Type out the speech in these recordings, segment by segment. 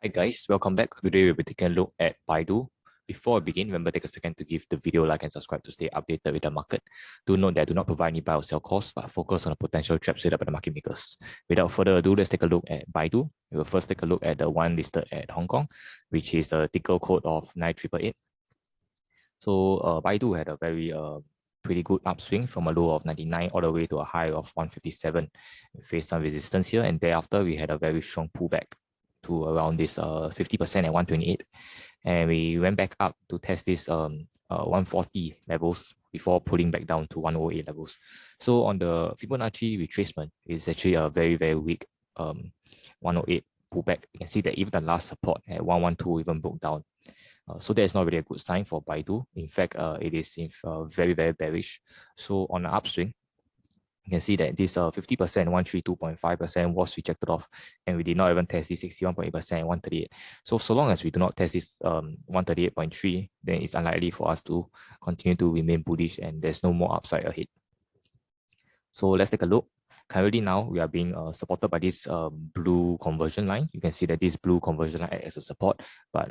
Hi guys, welcome back. Today we'll be taking a look at Baidu. Before I begin, remember take a second to give the video a like and subscribe to stay updated with the market. Do note that I do not provide any buy or sell calls, but focus on the potential traps set up by the market makers. Without further ado, let's take a look at Baidu. We will first take a look at the one listed at Hong Kong, which is a ticker code of 9888. So Baidu had a very pretty good upswing from a low of 99 all the way to a high of 157. We faced some resistance here, and thereafter we had a very strong pullback to around this 50% at 128, and we went back up to test this 140 levels before pulling back down to 108 levels. So on the Fibonacci retracement, it's actually a very weak 108 pullback. You can see that even the last support at 112 even broke down. So that is not really a good sign for Baidu. In fact, it is very bearish. So on the upswing, you can see that this 50%, 132.5% was rejected off, and we did not even test this 61.8% at 138. So long as we do not test this 138.3, then it's unlikely for us to continue to remain bullish, and there's no more upside ahead. So let's take a look. Currently now, we are being supported by this blue conversion line. You can see that this blue conversion line acts as a support, but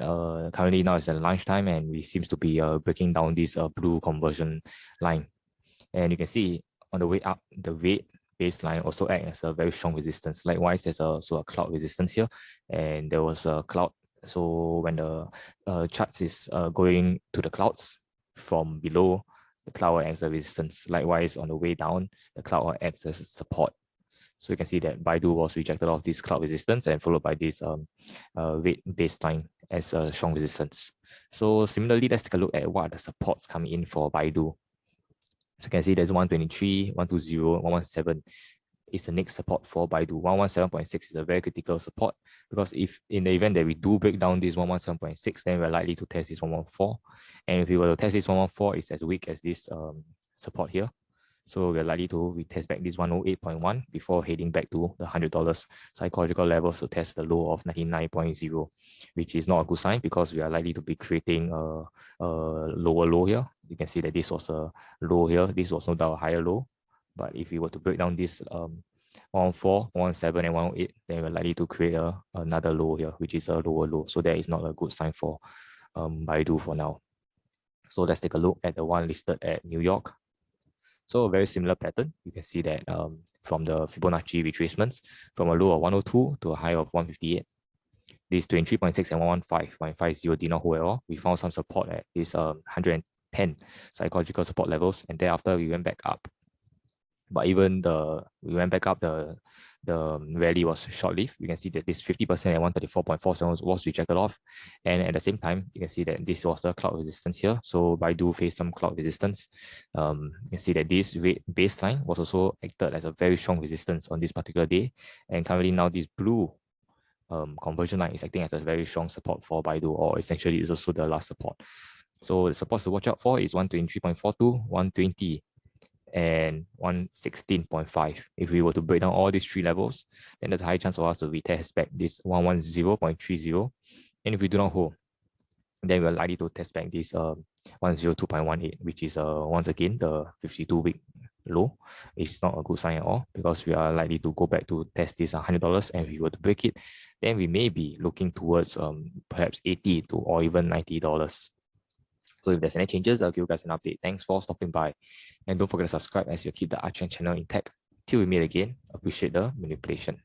currently now it's at lunchtime, and we seems to be breaking down this blue conversion line. And you can see on the way up, the red baseline also acts as a very strong resistance. Likewise, there's also a cloud resistance here, and there was a cloud. So when the charts is going to the clouds from below, the cloud acts as a resistance. Likewise, on the way down, the cloud acts as a support. So you can see that Baidu was rejected off this cloud resistance and followed by this red baseline as a strong resistance. So similarly, let's take a look at what are the supports coming in for Baidu. So you can see there's 123, 120, 117 is the next support for Baidu. 117.6 is a very critical support, because if in the event that we do break down this 117.6, then we're likely to test this 114. And if we were to test this 114, it's as weak as this support here. So we're likely to retest back this 108.1 before heading back to the $100 psychological levels to test the low of 99.0, which is not a good sign because we are likely to be creating a lower low here. You can see that this was a low here. This was no doubt a higher low. But if we were to break down this 114, 117, and 108, then we're likely to create another low here, which is a lower low. So that is not a good sign for Baidu for now. So let's take a look at the one listed at New York. So a very similar pattern. You can see that from the Fibonacci retracements, from a low of 102 to a high of 158. This 23.6 and 150 did not hold at all. We found some support at this 110 psychological support levels, and thereafter we went back up. But even we went back up, the rally was short-lived. You can see that this 50% at 134.47 was rejected off. And at the same time, you can see that this was the cloud resistance here. So Baidu faced some cloud resistance. You can see that this red baseline was also acted as a very strong resistance on this particular day. And currently now this blue conversion line is acting as a very strong support for Baidu, or essentially is also the last support. So the supports to watch out for is 123.42, 120, and 116.5. If we were to break down all these three levels, then there's a high chance for us to retest back this 110.30. And if we do not hold, then we're likely to test back this 102.18, which is once again the 52-week low. It's not a good sign at all, because we are likely to go back to test this $100, and if we were to break it, then we may be looking towards perhaps $80 or even $90. So if there's any changes, I'll give you guys an update. Thanks for stopping by. And don't forget to subscribe as you keep the Archon channel intact. Till we meet again, appreciate the manipulation.